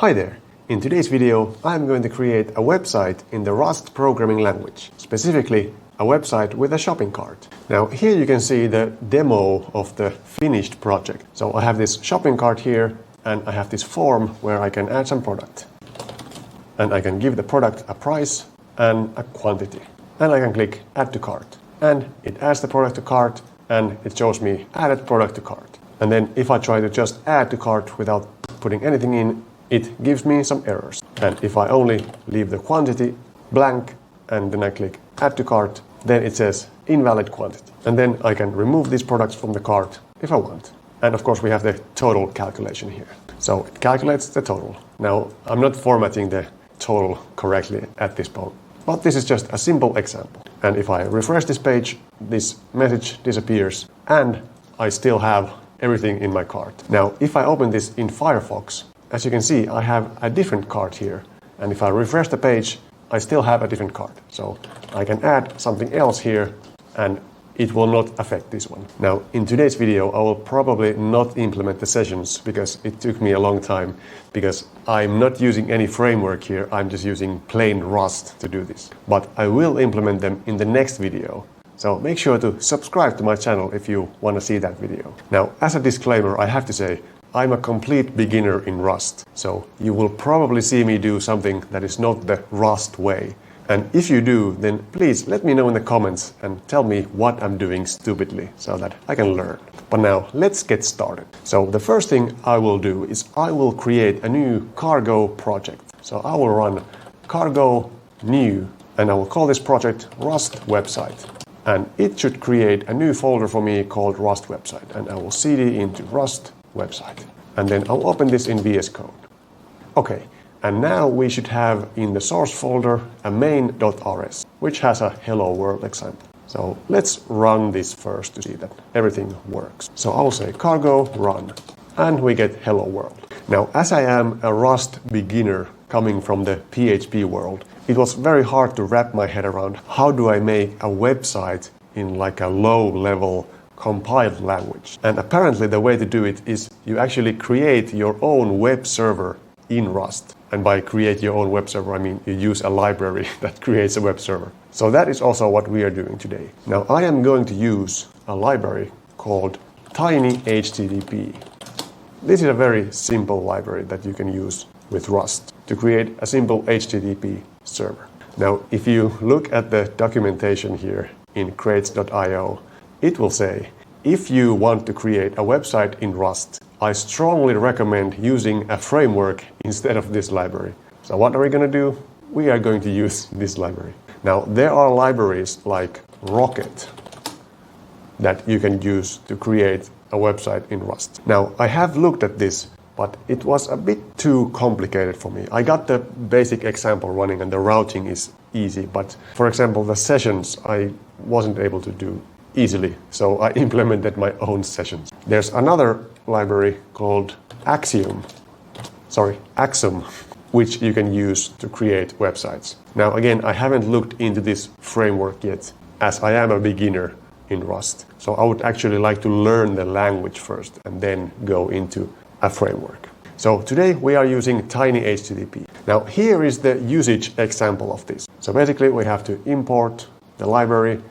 Hi there! In today's video, I'm going to create a website in the Rust programming language, specifically a website with a shopping cart. Now here you can see the demo of the finished project. So I have this shopping cart here and I have this form where I can add some product. And I can give the product a price and a quantity. And I can click add to cart. And it adds the product to cart and it shows me added product to cart. And then if I try to just add to cart without putting anything in, it gives me some errors. And if I only leave the quantity blank and then I click add to cart, then it says invalid quantity. And then I can remove these products from the cart if I want. And of course we have the total calculation here. So it calculates the total. Now I'm not formatting the total correctly at this point, but this is just a simple example. And if I refresh this page, this message disappears and I still have everything in my cart. Now if I open this in Firefox, as you can see, I have a different cart here. And if I refresh the page, I still have a different cart. So I can add something else here and it will not affect this one. Now, in today's video, I will probably not implement the sessions because it took me a long time because I'm not using any framework here. I'm just using plain Rust to do this. But I will implement them in the next video. So make sure to subscribe to my channel if you want to see that video. Now, as a disclaimer, I have to say, I'm a complete beginner in Rust, so you will probably see me do something that is not the Rust way. And if you do, then please let me know in the comments and tell me what I'm doing stupidly so that I can learn. But now let's get started. So the first thing I will do is I will create a new cargo project. So I will run cargo new and I will call this project Rust website. And it should create a new folder for me called Rust website. And I will cd into Rust website. And then I'll open this in VS Code. Okay, and now we should have in the source folder a main.rs, which has a hello world example. So let's run this first to see that everything works. So I'll say cargo run, and we get hello world. Now, as I am a Rust beginner coming from the PHP world, it was very hard to wrap my head around how do I make a website in like a low level compiled language. And apparently the way to do it is you actually create your own web server in Rust. And by create your own web server, I mean you use a library that creates a web server. So that is also what we are doing today. Now I am going to use a library called tinyHTTP. This is a very simple library that you can use with Rust to create a simple HTTP server. Now if you look at the documentation here in crates.io, it will say, if you want to create a website in Rust, I strongly recommend using a framework instead of this library. So what are we going to do? We are going to use this library. Now, there are libraries like Rocket that you can use to create a website in Rust. Now, I have looked at this, but it was a bit too complicated for me. I got the basic example running and the routing is easy, but for example, the sessions I wasn't able to do easily, so I implemented my own sessions. There's another library called Axiom, which you can use to create websites. Now again, I haven't looked into this framework yet, as I am a beginner in Rust. So I would actually like to learn the language first and then go into a framework. So today we are using tinyHTTP. Now here is the usage example of this. So basically we have to import the library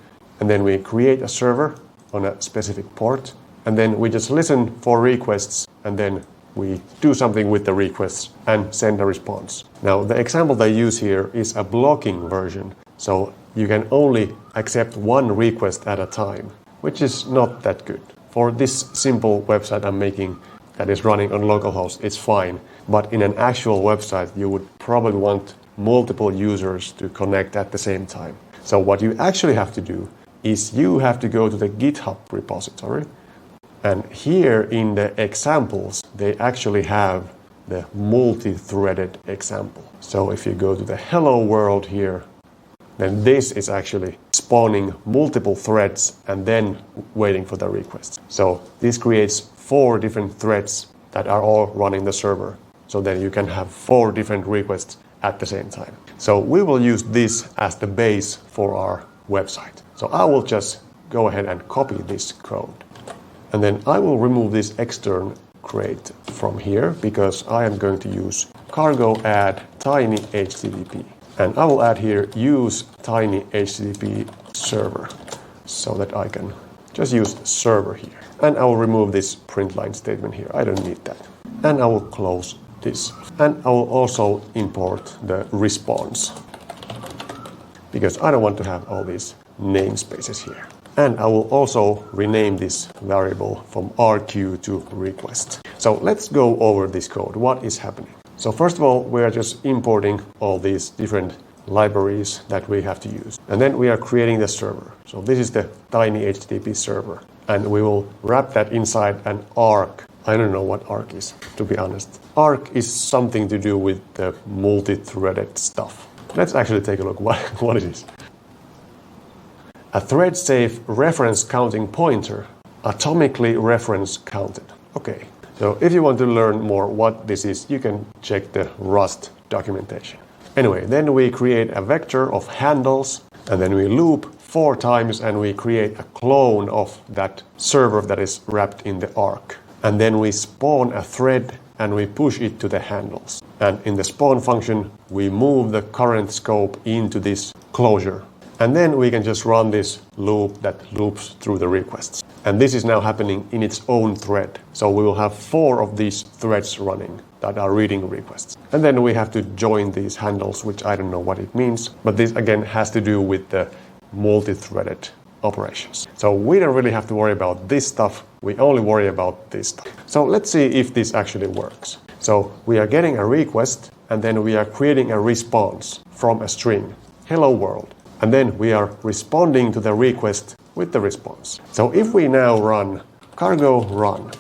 and then we create a server on a specific port. And then we just listen for requests and then we do something with the requests and send a response. Now the example they use here is a blocking version. So you can only accept one request at a time, which is not that good. For this simple website I'm making that is running on localhost, it's fine. But in an actual website, you would probably want multiple users to connect at the same time. So what you actually have to do is you have to go to the GitHub repository. And here in the examples, they actually have the multi-threaded example. So if you go to the hello world here, then this is actually spawning multiple threads and then waiting for the requests. So this creates 4 different threads that are all running the server. So then you can have 4 different requests at the same time. So we will use this as the base for our website. So I will just go ahead and copy this code. And then I will remove this extern crate from here because I am going to use cargo add tiny HTTP. And I will add here use tiny HTTP server so that I can just use server here. And I will remove this print line statement here. I don't need that. And I will close this. And I will also import the response because I don't want to have all these namespaces here. And I will also rename this variable from RQ to request. So let's go over this code. What is happening? So first of all, we are just importing all these different libraries that we have to use. And then we are creating the server. So this is the tiny HTTP server. And we will wrap that inside an arc. I don't know what arc is, to be honest. Arc is something to do with the multi-threaded stuff. Let's actually take a look what it is. A thread-safe reference counting pointer, atomically reference counted. Okay, so if you want to learn more what this is, you can check the Rust documentation. Anyway, then we create a vector of handles, and then we loop 4 times, and we create a clone of that server that is wrapped in the arc. And then we spawn a thread, and we push it to the handles. And in the spawn function, we move the current scope into this closure. And then we can just run this loop that loops through the requests. And this is now happening in its own thread. So we will have 4 of these threads running that are reading requests. And then we have to join these handles, which I don't know what it means. But this again has to do with the multi-threaded operations. So we don't really have to worry about this stuff. We only worry about this stuff. So let's see if this actually works. So we are getting a request, and then we are creating a response from a string, hello world. And then we are responding to the request with the response. So if we now run cargo run,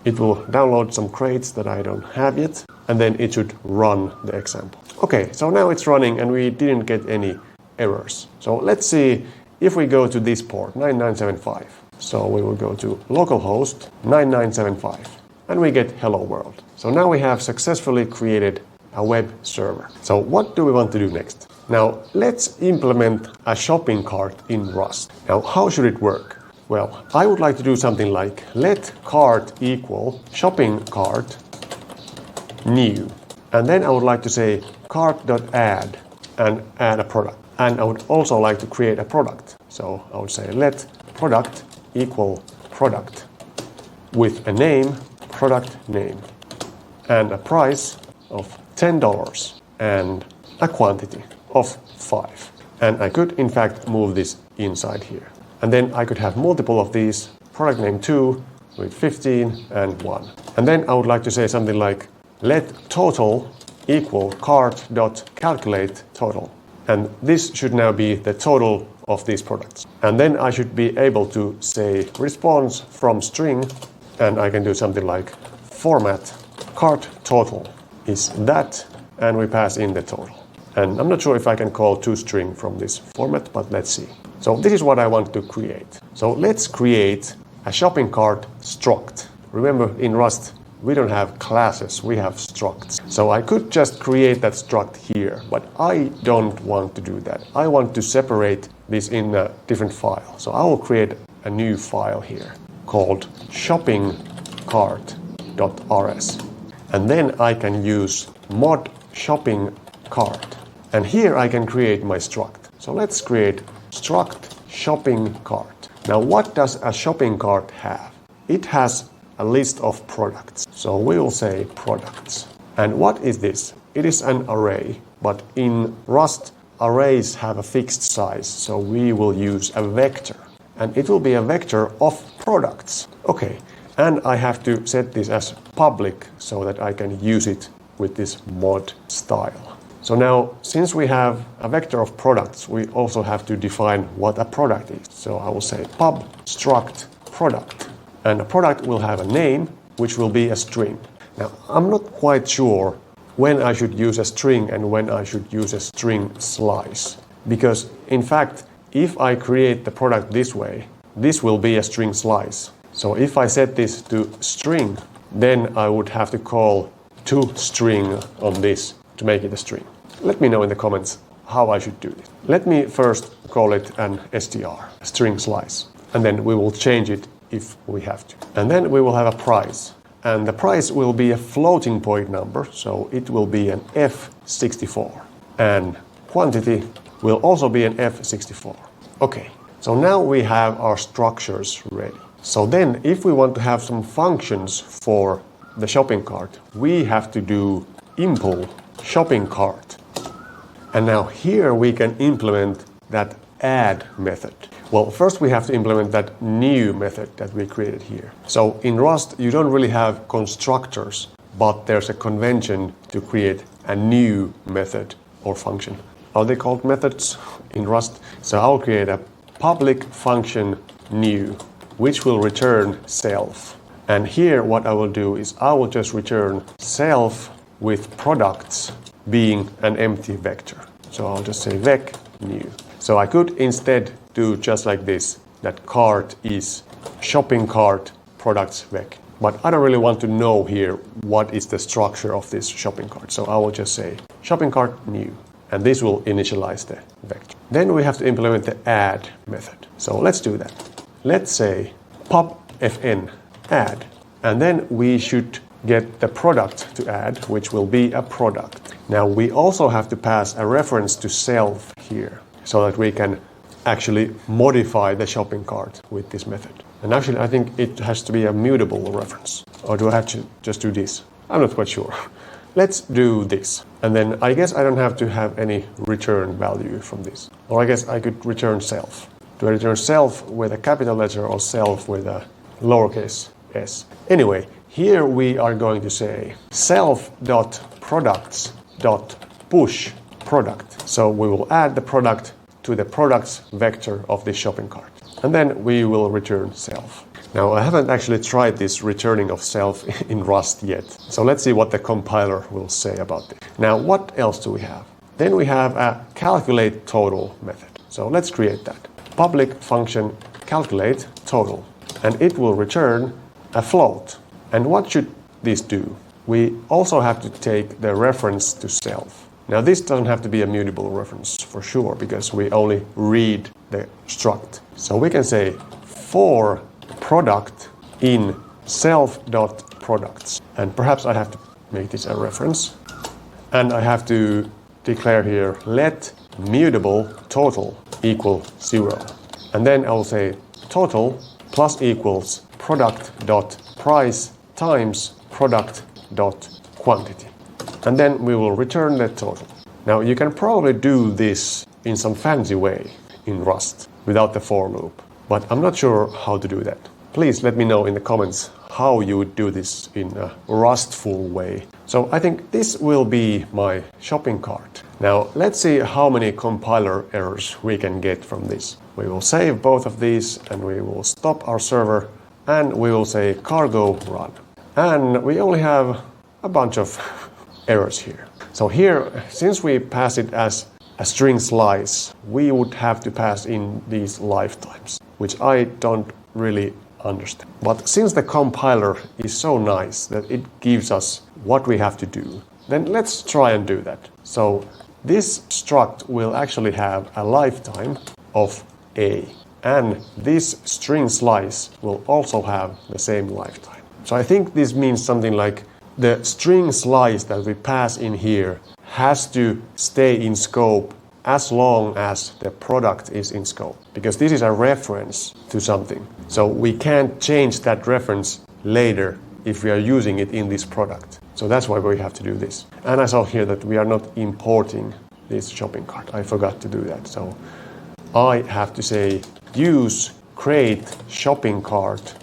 it will download some crates that I don't have yet, and then it should run the example. Okay, so now it's running and we didn't get any errors. So let's see if we go to this port, 9975. So we will go to localhost 9975 and we get hello world. So now we have successfully created a web server. So what do we want to do next? Now let's implement a shopping cart in Rust. Now how should it work? Well, I would like to do something like let cart equal shopping cart new. And then I would like to say cart.add and add a product. And I would also like to create a product. So I would say let product equal product with a name, product name, and a price of $10 and a quantity of 5. And I could in fact move this inside here. And then I could have multiple of these, product name 2 with 15 and 1. And then I would like to say something like let total equal cart.calculate total. And this should now be the total of these products. And then I should be able to say response from string, and I can do something like format cart total is that, and we pass in the total. And I'm not sure if I can call toString from this format, but let's see. So this is what I want to create. So let's create a shopping cart struct. Remember, in Rust, we don't have classes, we have structs. So I could just create that struct here, but I don't want to do that. I want to separate this in a different file. So I will create a new file here called shoppingcart.rs. And then I can use mod shopping cart. And here I can create my struct. So let's create struct shopping cart. Now what does a shopping cart have? It has a list of products. So we will say products. And what is this? It is an array, but in Rust, arrays have a fixed size. So we will use a vector, and it will be a vector of products. Okay, and I have to set this as public so that I can use it with this mod style. So now, since we have a vector of products, we also have to define what a product is. So I will say pub struct product. And a product will have a name, which will be a string. Now, I'm not quite sure when I should use a string and when I should use a string slice. Because, in fact, if I create the product this way, this will be a string slice. So if I set this to string, then I would have to call toString on this to make it a string. Let me know in the comments how I should do this. Let me first call it an str, a string slice, and then we will change it if we have to. And then we will have a price. and the price will be a floating point number, so it will be an F64. And quantity will also be an F64. Okay, so now we have our structures ready. So then if we want to have some functions for the shopping cart, we have to do impl shopping cart. And now here we can implement that add method. Well, first we have to implement that new method that we created here. So in Rust, you don't really have constructors, but there's a convention to create a new method or function. Are they called methods in Rust? So I'll create a public function new, which will return self. And here what I will do is I will just return self with products being an empty vector. So I'll just say vec new. So I could instead do just like this, that cart is shopping cart products vec. But I don't really want to know here what is the structure of this shopping cart. So I will just say shopping cart new, and this will initialize the vector. Then we have to implement the add method. So let's do that. Let's say pop fn add, and then we should get the product to add, which will be a product. Now we also have to pass a reference to self here, so that we can actually modify the shopping cart with this method. And actually I think it has to be a mutable reference. Or do I have to just do this? I'm not quite sure. Let's do this. And then I guess I don't have to have any return value from this. Or I guess I could return self. Do I return self with a capital letter or self with a lowercase s? Anyway, here we are going to say self.products.push product. So we will add the product to the products vector of this shopping cart. And then we will return self. Now I haven't actually tried this returning of self in Rust yet. So let's see what the compiler will say about this. Now what else do we have? Then we have a calculate total method. So let's create that. Public function calculate total. And it will return a float. And what should this do? We also have to take the reference to self. Now this doesn't have to be a mutable reference for sure, because we only read the struct. So we can say for product in self.products. And perhaps I have to make this a reference. And I have to declare here let mutable total equal 0. And then I will say total plus equals product.price times product.quantity. And then we will return the total. Now you can probably do this in some fancy way in Rust without the for loop, but I'm not sure how to do that. Please let me know in the comments how you would do this in a Rustful way. So I think this will be my shopping cart. Now let's see how many compiler errors we can get from this. We will save both of these and we will stop our server and we will say cargo run. And we only have a bunch of errors here. So here, since we pass it as a string slice, we would have to pass in these lifetimes, which I don't really understand. But since the compiler is so nice that it gives us what we have to do, then let's try and do that. So this struct will actually have a lifetime of a, and this string slice will also have the same lifetime. So I think this means something like the string slice that we pass in here has to stay in scope as long as the product is in scope, because this is a reference to something. So we can't change that reference later if we are using it in this product. So that's why we have to do this. And I saw here that we are not importing this shopping cart. I forgot to do that. So I have to say use create shopping cart.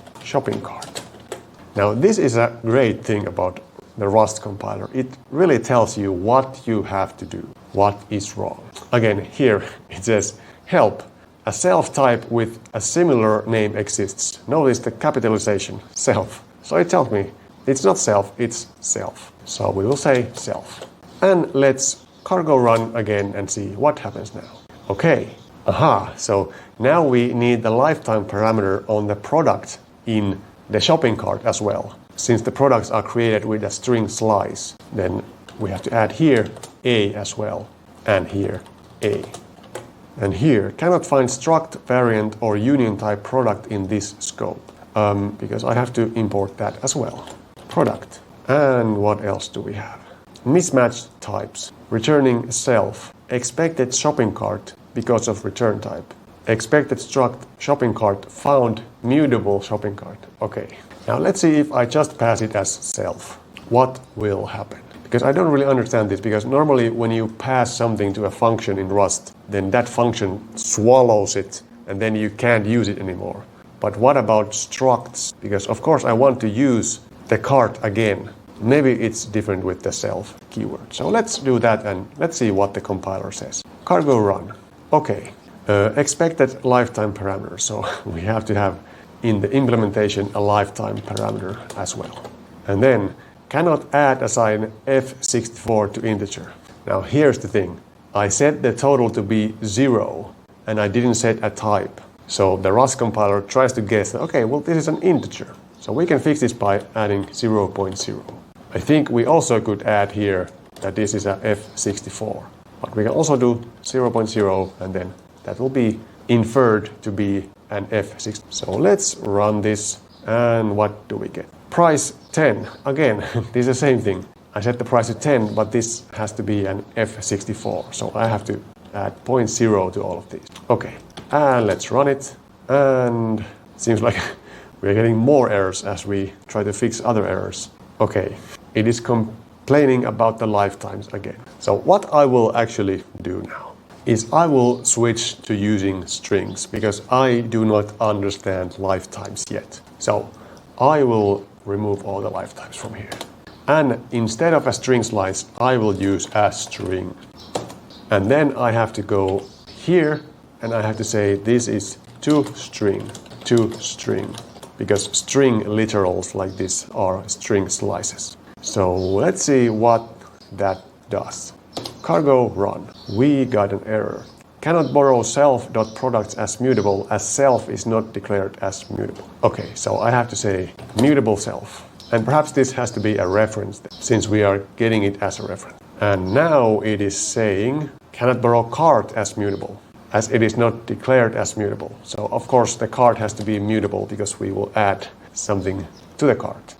Now this is a great thing about the Rust compiler. It really tells you what you have to do, what is wrong. Again, here it says help, a self type with a similar name exists. Notice the capitalization, self. So it tells me it's not self, it's self. So we will say self. And let's cargo run again and see what happens now. Okay, so now we need the lifetime parameter on the product in the shopping cart as well. Since the products are created with a string slice, then we have to add here a as well, and here a. And here cannot find struct variant or union type product in this scope, because I have to import that as well. product. And what else do we have? Mismatched types, returning self, expected shopping cart because of return type, expected struct shopping cart found mutable shopping cart. Okay, now let's see if I just pass it as self. What will happen? Because I don't really understand this, because normally when you pass something to a function in Rust, then that function swallows it and then you can't use it anymore. But what about structs? Because of course I want to use the cart again. Maybe it's different with the self keyword. So let's do that and let's see what the compiler says. Cargo run. Okay. Expected lifetime parameter. So we have to have in the implementation a lifetime parameter as well. And then cannot add assign f64 to integer. Now here's the thing. I set the total to be 0 and I didn't set a type. So the Rust compiler tries to guess that, okay, well, this is an integer. So we can fix this by adding 0.0. I think we also could add here that this is a f64. But we can also do 0.0 and then that will be inferred to be an f60. So let's run this and what do we get? Price 10. Again, this is the same thing. I set the price to 10, but this has to be an f64. So I have to add 0.0 to all of these. Okay, and let's run it. And it seems like we're getting more errors as we try to fix other errors. Okay, it is complaining about the lifetimes again. So what I will actually do now is I will switch to using strings because I do not understand lifetimes yet. So I will remove all the lifetimes from here. And instead of a string slice, I will use a string. And then I have to go here and I have to say this is to string, because string literals like this are string slices. So let's see what that does. Cargo run. We got an error. Cannot borrow self.products as mutable as self is not declared as mutable. Okay, so I have to say mutable self. And perhaps this has to be a reference since we are getting it as a reference. And now it is saying cannot borrow cart as mutable as it is not declared as mutable. So of course the cart has to be mutable because we will add something to the cart.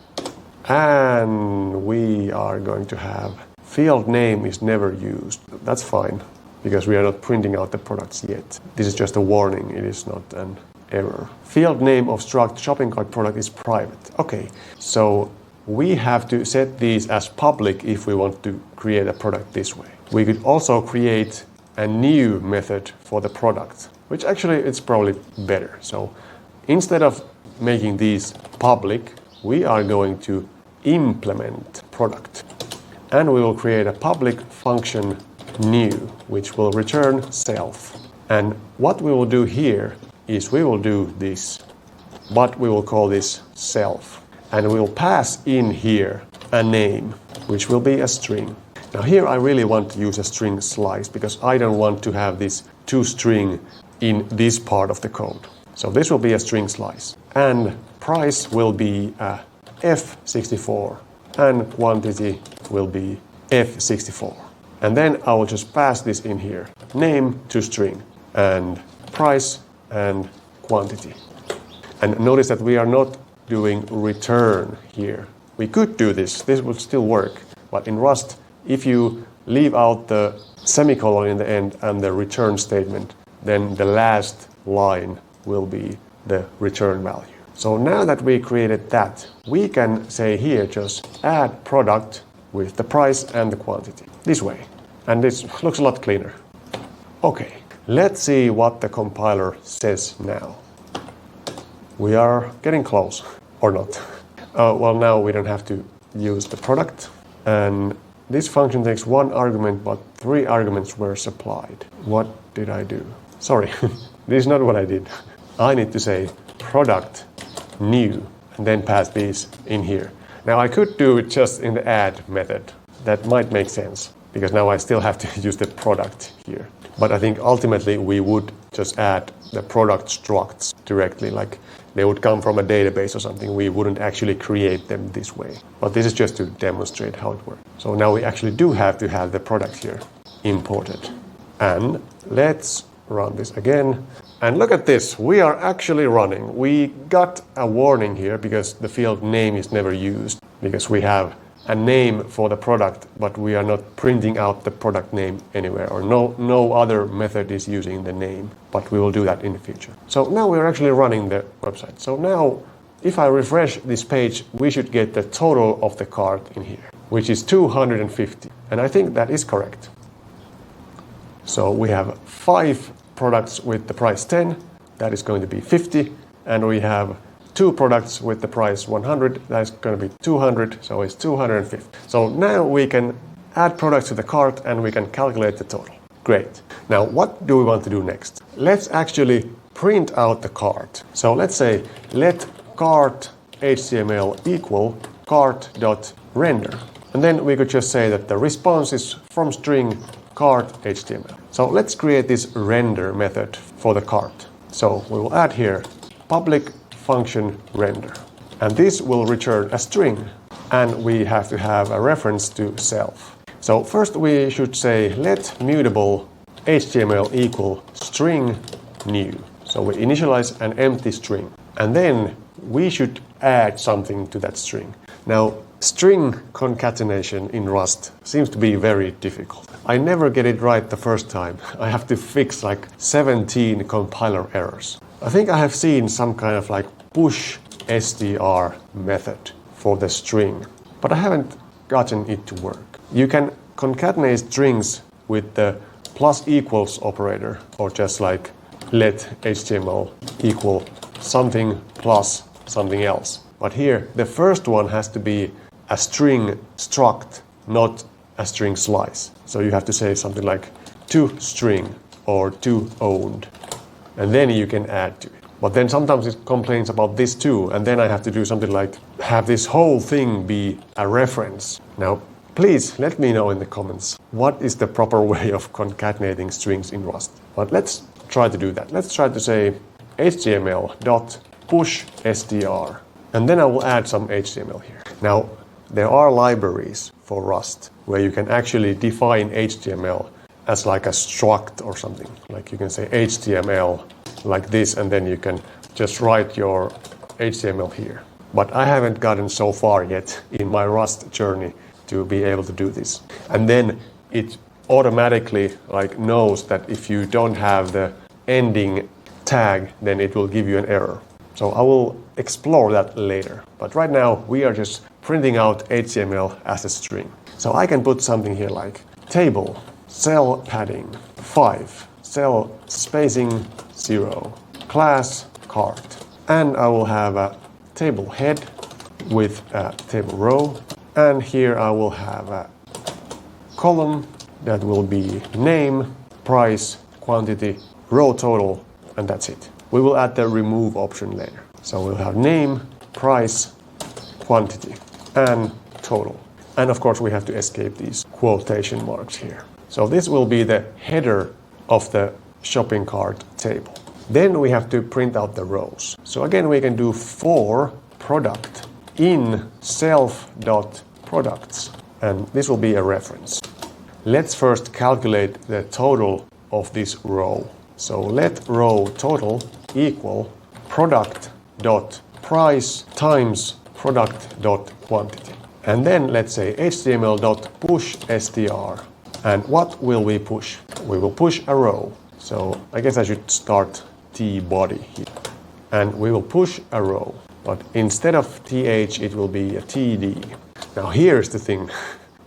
And we are going to have field name is never used. That's fine because we are not printing out the products yet. This is just a warning, it is not an error. Field name of struct shopping cart product is private. Okay, so we have to set these as public if we want to create a product this way. We could also create a new method for the product, which actually it's probably better. So instead of making these public, we are going to implement product. And we will create a public function new, which will return self. And what we will do here is we will do this, but we will call this self. And we will pass in here a name, which will be a string. Now here I really want to use a string slice because I don't want to have this toString in this part of the code. So this will be a string slice. And price will be a f64 and quantity will be f64. And then I will just pass this in here. Name to string and price and quantity. And notice that we are not doing return here. We could do this. This would still work. But in Rust, if you leave out the semicolon in the end and the return statement, then the last line will be the return value. So now that we created that, we can say here just add product with the price and the quantity. This way. And this looks a lot cleaner. Okay, let's see what the compiler says now. We are getting close, or not. Well, now we don't have to use the product. And this function takes one argument, but 3 arguments were supplied. What did I do? Sorry, this is not what I did. I need to say product new and then pass these in here. Now I could do it just in the add method. That might make sense because now I still have to use the product here. But I think ultimately we would just add the product structs directly, like they would come from a database or something. We wouldn't actually create them this way. But this is just to demonstrate how it works. So now we actually do have to have the product here imported. And let's run this again. And look at this, we are actually running. We got a warning here because the field name is never used. because we have a name for the product, but we are not printing out the product name anywhere, or no other method is using the name, but we will do that in the future. So now we're actually running the website. So now if I refresh this page, we should get the total of the cart in here, which is 250. And I think that is correct. So we have 5 products with the price 10, that is going to be 50, and we have 2 products with the price 100, that's going to be 200, so it's 250. So now we can add products to the cart and we can calculate the total. Great. Now what do we want to do next? Let's actually print out the cart. So let's say let cart HTML equal cart.render. And then we could just say that the response is from string cart HTML. So let's create this render method for the cart. So we will add here public function render, and this will return a string, and we have to have a reference to self. So first we should say let mutable HTML equal string new. So we initialize an empty string, and then we should add something to that string. Now string concatenation in Rust seems to be very difficult. I never get it right the first time. I have to fix like 17 compiler errors. I think I have seen some kind of like push str method for the string, but I haven't gotten it to work. You can concatenate strings with the plus equals operator, or just like let HTML equal something plus something else. But here the first one has to be a string struct, not a string slice. So you have to say something like to string or to owned, and then you can add to it. But then sometimes it complains about this too, and then I have to do something like have this whole thing be a reference. Now, please let me know in the comments what is the proper way of concatenating strings in Rust. But let's try to do that. Let's try to say html.pushstr, and then I will add some HTML here. Now, there are libraries for Rust where you can actually define HTML as like a struct or something. Like you can say HTML like this, and then you can just write your HTML here. But I haven't gotten so far yet in my Rust journey to be able to do this. And then it automatically like knows that if you don't have the ending tag, then it will give you an error. So I will explore that later. But right now we are just printing out HTML as a string. So I can put something here like table, cell padding 5, cell spacing 0, class cart, and I will have a table head with a table row, and here I will have a column that will be name, price, quantity, row total, and that's it. We will add the remove option later. So we'll have name, price, quantity, and total. And of course we have to escape these quotation marks here. So this will be the header of the shopping cart table. Then we have to print out the rows. So again we can do for product in self.products, and this will be a reference. Let's first calculate the total of this row. So let row total equal product.price times product.quantity. And then let's say html.pushstr. And what will we push? We will push a row. So I guess I should start tbody here. And we will push a row. But instead of th, it will be a td. Now here's the thing.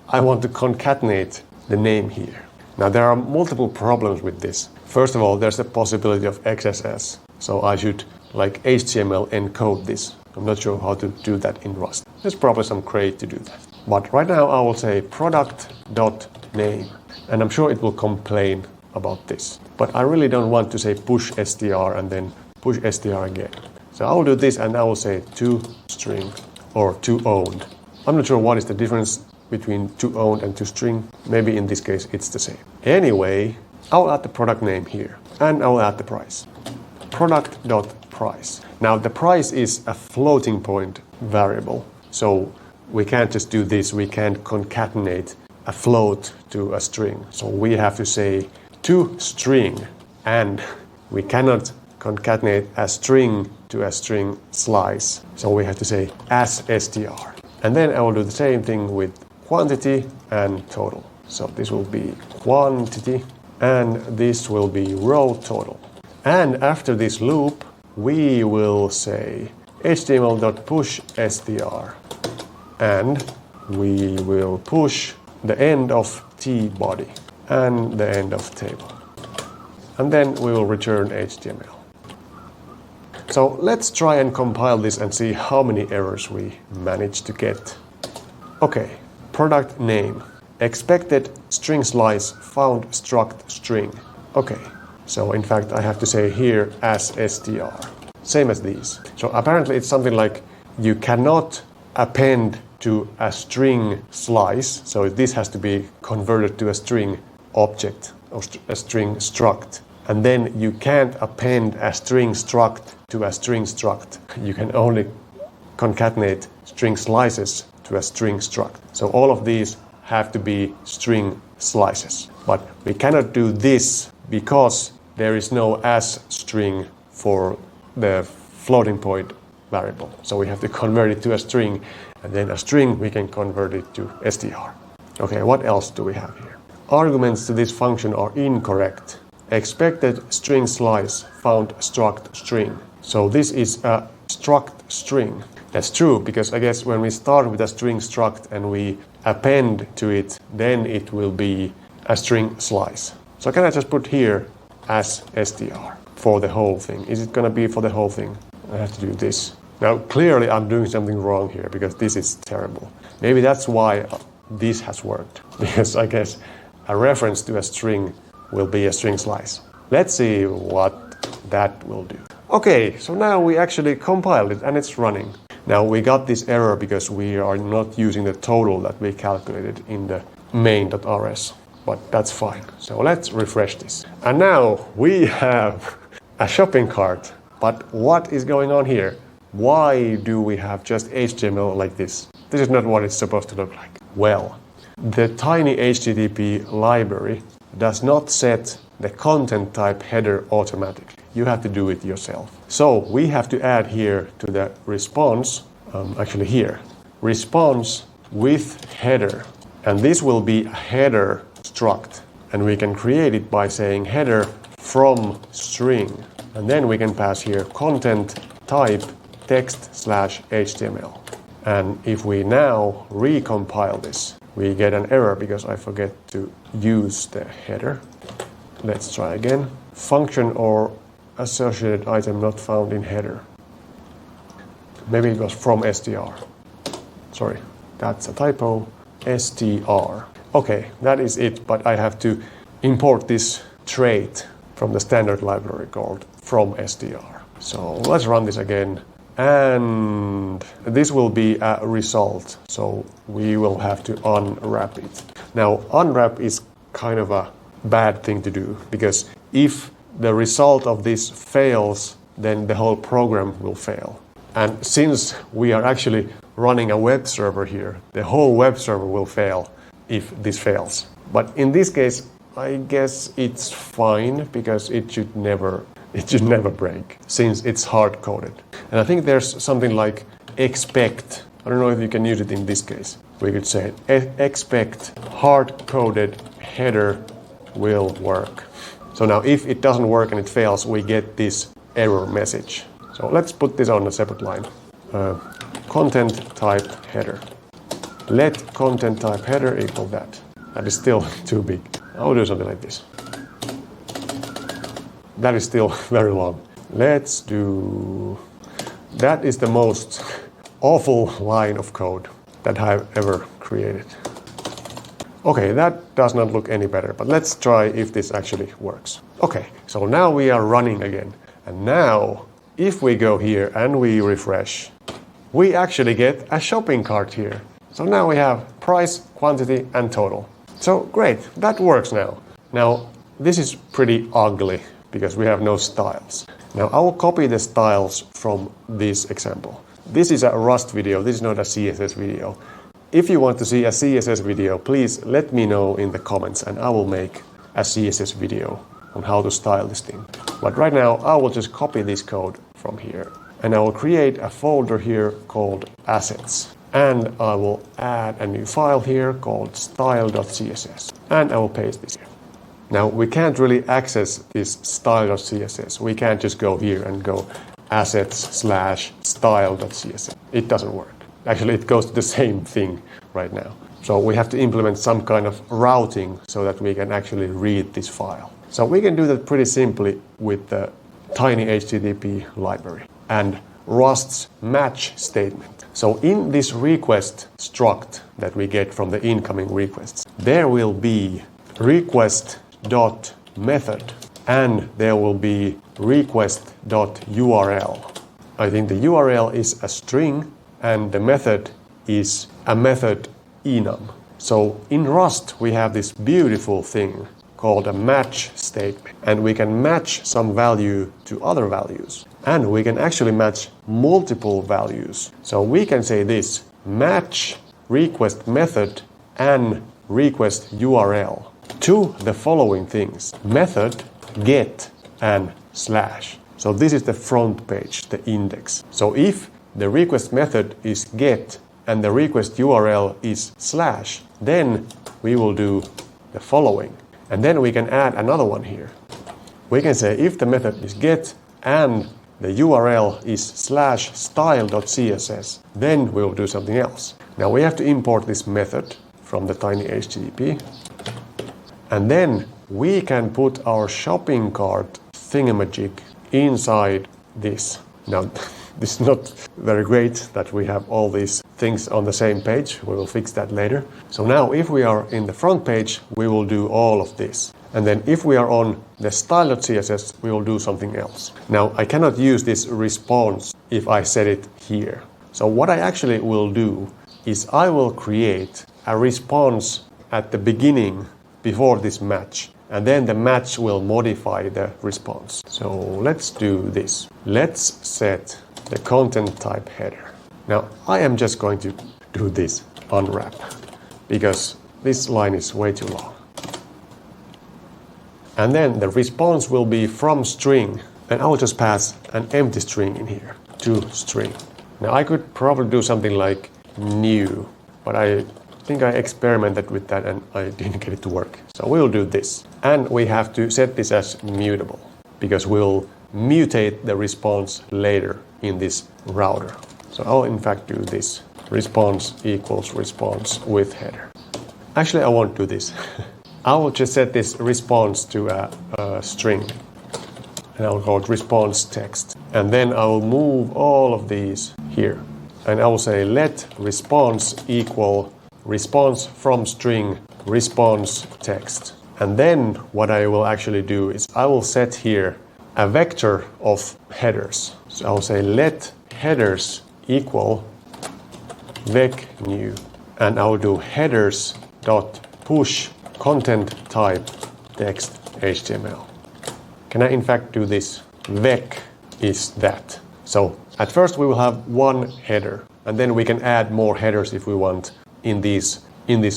I want to concatenate the name here. Now there are multiple problems with this. First of all, there's the possibility of XSS. So I should like HTML encode this. I'm not sure how to do that in Rust. There's probably some crate to do that. But right now I will say product.name. And I'm sure it will complain about this. But I really don't want to say push str and then push str again. So I will do this, and I will say to string or to owned. I'm not sure what is the difference between to owned and to string. Maybe in this case it's the same. Anyway, I'll add the product name here, and I'll add the price. Product.price. Now the price is a floating point variable, so we can't just do this. We can't concatenate a float to a string. So we have to say to string, and we cannot concatenate a string to a string slice. So we have to say as str. And then I will do the same thing with quantity and total. So this will be quantity and this will be row total. And after this loop, we will say html.push str and we will push the end of t-body and the end of table. And then we will return HTML. So let's try and compile this and see how many errors we manage to get. Okay, product name. Expected string slice found struct string. Okay, so in fact I have to say here as str. Same as these. So apparently it's something like you cannot append to a string slice. So this has to be converted to a string object or a string struct. And then you can't append a string struct to a string struct. You can only concatenate string slices to a string struct. So all of these have to be string slices. But we cannot do this because there is no as string for the floating point variable. So we have to convert it to a string, and then a string we can convert it to str. Okay, what else do we have here? Arguments to this function are incorrect. Expected string slice found struct string. So this is a struct string. That's true, because I guess when we start with a string struct and we append to it, then it will be a string slice. So can I just put here as str for the whole thing? Is it going to be for the whole thing? I have to do this. Now clearly I'm doing something wrong here because this is terrible. Maybe that's why this has worked, because I guess a reference to a string will be a string slice. Let's see what that will do. Okay, so now we actually compiled it and it's running. Now we got this error because we are not using the total that we calculated in the main.rs, but that's fine. So let's refresh this. And now we have a shopping cart. But what is going on here? Why do we have just HTML like this? This is not what it's supposed to look like. Well, the tiny HTTP library does not set the content type header automatically. You have to do it yourself. So we have to add here to the response, actually here, response with header. And this will be a header struct. And we can create it by saying header from string. And then we can pass here content type text/HTML. And if we now recompile this, we get an error because I forget to use the header. Let's try again. Function or associated item not found in header. Maybe it was from str. Sorry, that's a typo. str. Okay, that is it, but I have to import this trait from the standard library called from str. So let's run this again. And this will be a result, so we will have to unwrap it. Now, unwrap is kind of a bad thing to do, because if the result of this fails, then the whole program will fail. And since we are actually running a web server here, the whole web server will fail if this fails. But in this case, I guess it's fine, because it should never break, since it's hard-coded. And I think there's something like expect. I don't know if you can use it in this case. We could say expect hard-coded header will work. So now if it doesn't work and it fails, we get this error message. So let's put this on a separate line. Content type header. Let content type header equal that. That is still too big. I'll do something like this. That is still very long. Let's do... That is the most awful line of code that I've ever created. Okay, that does not look any better, but let's try if this actually works. Okay, so now we are running again. And now, if we go here and we refresh, we actually get a shopping cart here. So now we have price, quantity, and total. So great, that works now. Now, this is pretty ugly, because we have no styles. Now I will copy the styles from this example. This is a Rust video, this is not a CSS video. If you want to see a CSS video, please let me know in the comments and I will make a CSS video on how to style this thing. But right now I will just copy this code from here and I will create a folder here called assets. and I will add a new file here called style.css, and I will paste this here. Now we can't really access this style.css. We can't just go here and go assets/style.css. It doesn't work. Actually, it goes to the same thing right now. So we have to implement some kind of routing so that we can actually read this file. So we can do that pretty simply with the tiny HTTP library and Rust's match statement. So in this request struct that we get from the incoming requests, there will be request.method and there will be request.url. I think the URL is a string and the method is a method enum. So in Rust we have this beautiful thing called a match statement, and we can match some value to other values, and we can actually match multiple values. So we can say this: match request method and request URL to the following things: method, get, and slash. So this is the front page, the index. So if the request method is get and the request URL is slash, then we will do the following. And then we can add another one here. We can say if the method is get and the URL is /style.css, then we'll do something else. Now we have to import this method from the tiny HTTP. And then we can put our shopping cart thingamajig inside this. Now, this is not very great that we have all these things on the same page. We will fix that later. So now if we are in the front page, we will do all of this. And then if we are on the style.css, we will do something else. Now I cannot use this response if I set it here. So what I actually will do is I will create a response at the beginning before this match. And then the match will modify the response. So let's do this. Let's set the content type header. Now I am just going to do this unwrap because this line is way too long. And then the response will be from string, and I will just pass an empty string in here to string. Now I could probably do something like new, but I think I experimented with that and I didn't get it to work. So we'll do this. And we have to set this as mutable because we'll mutate the response later in this router. So I'll in fact do this. Response equals response with header. Actually, I won't do this. I will just set this response to a string. And I'll call it response text. And then I will move all of these here. And I will say let response equal response from string response text. And then what I will actually do is I will set here a vector of headers. So I will say let headers equal vec new, and I will do headers dot push content type text HTML. Can I in fact do this? Vec is that. So at first we will have one header, and then we can add more headers if we want in this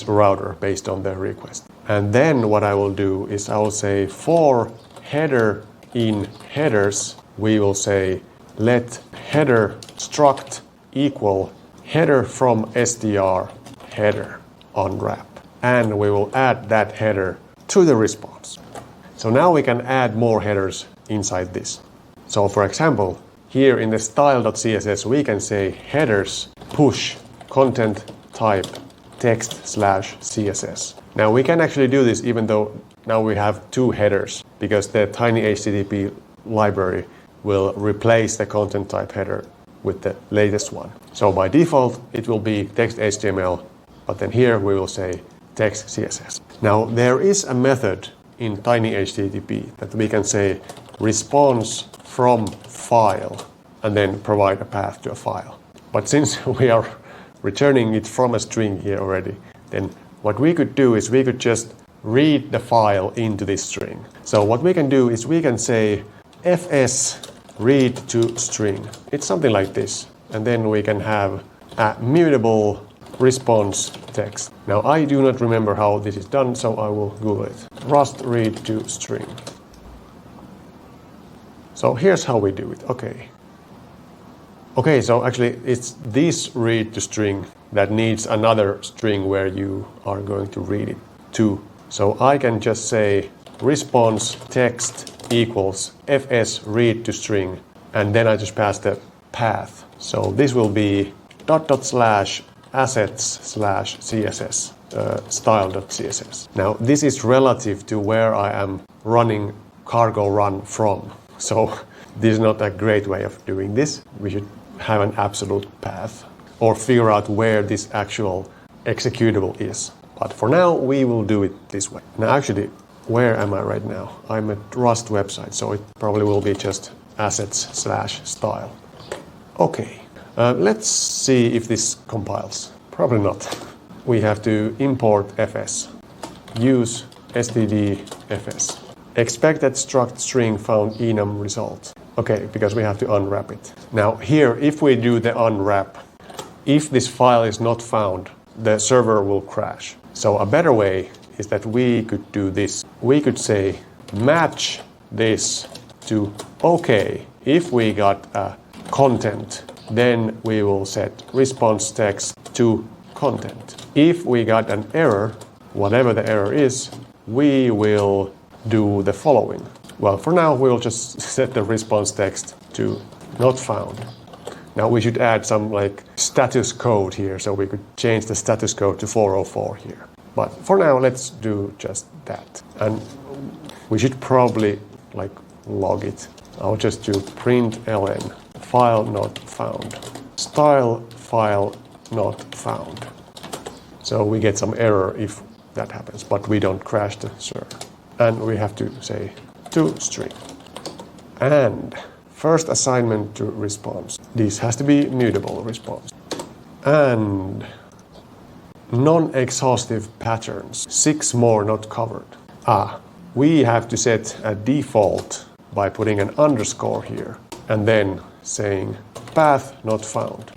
router based on the request. And then what I will do is I will say for header in headers, we will say let header struct equal header from str header unwrap. And we will add that header to the response. So now we can add more headers inside this. So for example, here in the style.css, we can say headers push content type text/CSS. Now we can actually do this even though now we have two headers because the tiny HTTP library will replace the content type header with the latest one. So by default, it will be text HTML, but then here we will say text CSS. Now there is a method in tiny HTTP that we can say response from file and then provide a path to a file. But since we are returning it from a string here already, then what we could do is we could just read the file into this string. So what we can do is we can say fs read to string. It's something like this. And then we can have a mutable response text. Now I do not remember how this is done, so I will Google it. Rust read to string. So here's how we do it. Okay. Okay, so actually it's this read to string that needs another string where you are going to read it to. So I can just say response text equals fs read to string, and then I just pass the path. So this will be ../assets/css style.css. Now this is relative to where I am running cargo run from. So this is not a great way of doing this. We should have an absolute path or figure out where this actual executable is. But for now, we will do it this way. Now actually, where am I right now? I'm at Rust website, so it probably will be just assets/style. Okay, let's see if this compiles. Probably not. We have to import fs. Use std_fs. Expected struct string found enum result. Okay, because we have to unwrap it. Now here, if we do the unwrap, if this file is not found, the server will crash. So a better way is that we could do this. We could say match this to OK. If we got a content, then we will set response text to content. If we got an error, whatever the error is, we will do the following. Well, for now, we'll just set the response text to not found. Now we should add some like status code here, so we could change the status code to 404 here. But for now, let's do just that. And we should probably like log it. I'll just do println file not found. Style file not found. So we get some error if that happens, but we don't crash the server. And we have to say to string. And first assignment to response. This has to be mutable response. And non-exhaustive patterns. 6 more not covered. We have to set a default by putting an underscore here and then saying path not found.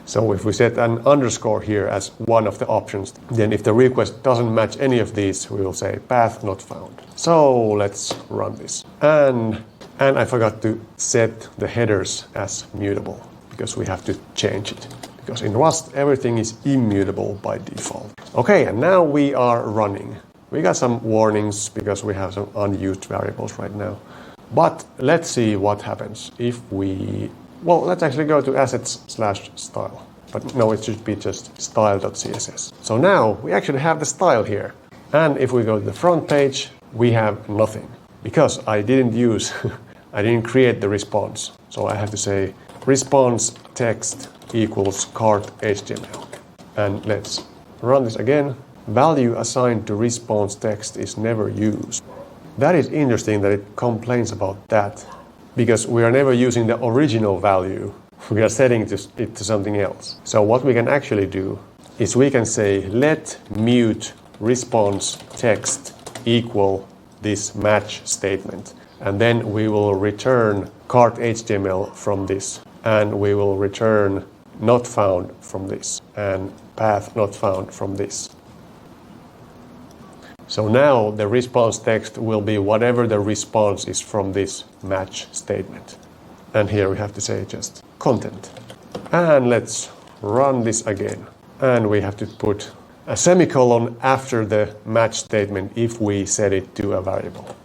So if we set an underscore here as one of the options, then if the request doesn't match any of these, we will say path not found. So let's run this. And I forgot to set the headers as mutable because we have to change it. Because in Rust, everything is immutable by default. Okay, and now we are running. We got some warnings because we have some unused variables right now. But let's see what happens if we... Well, let's actually go to assets/style. But no, it should be just style.css. So now we actually have the style here. And if we go to the front page, we have nothing. Because I didn't create the response. So I have to say response text equals cart HTML. And let's run this again. Value assigned to response text is never used. That is interesting that it complains about that. Because we are never using the original value. We are setting it to something else. So what we can actually do is we can say let mute response text equal this match statement. And then we will return cart HTML from this. And we will return not found from this. And path not found from this. So now the response text will be whatever the response is from this match statement. And here we have to say just content. And let's run this again. And we have to put a semicolon after the match statement if we set it to a variable.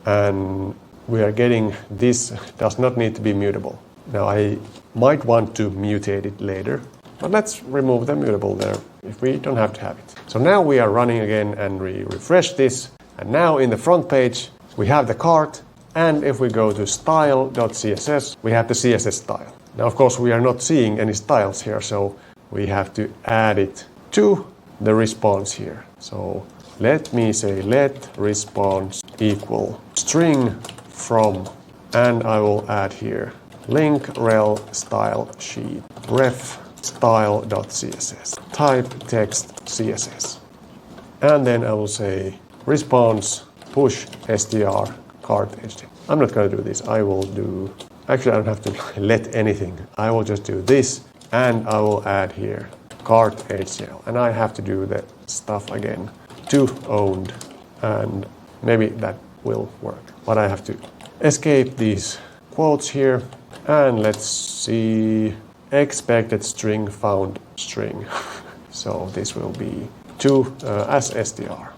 And we are getting this does not need to be mutable. Now I might want to mutate it later, but let's remove the mutable there if we don't have to have it. So now we are running again and we refresh this. And now in the front page, we have the cart. And if we go to style.css, we have the CSS style. Now, of course, we are not seeing any styles here, so we have to add it to the response here. So let me say let response equal string from, and I will add here link rel style sheet ref style.css type text CSS. And then I will say response push str cart HTML. I'm not going to do this. I will do... Actually, I don't have to let anything. I will just do this, and I will add here cart HTML. And I have to do the stuff again. To owned, and maybe that will work. But I have to escape these quotes here. And let's see, expected string found string. So this will be to as str.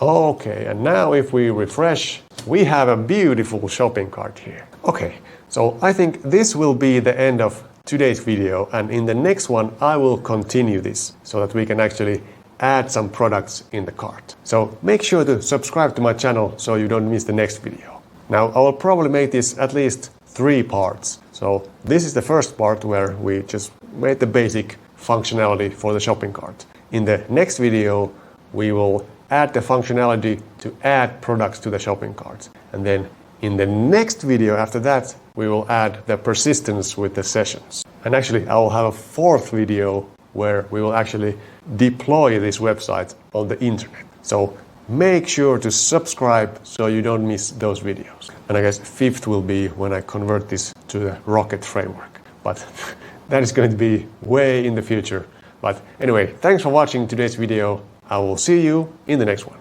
Okay, and now if we refresh, we have a beautiful shopping cart here. Okay, so I think this will be the end of today's video, and in the next one I will continue this so that we can actually add some products in the cart. So make sure to subscribe to my channel so you don't miss the next video. Now I will probably make this at least 3 parts. So this is the first part where we just made the basic functionality for the shopping cart. In the next video we will add the functionality to add products to the shopping cart. And then in the next video after that we will add the persistence with the sessions. And actually I will have a 4th video where we will actually deploy this website on the internet. So make sure to subscribe so you don't miss those videos. And I guess 5th will be when I convert this to the Rocket framework. But that is going to be way in the future. But anyway, thanks for watching today's video. I will see you in the next one.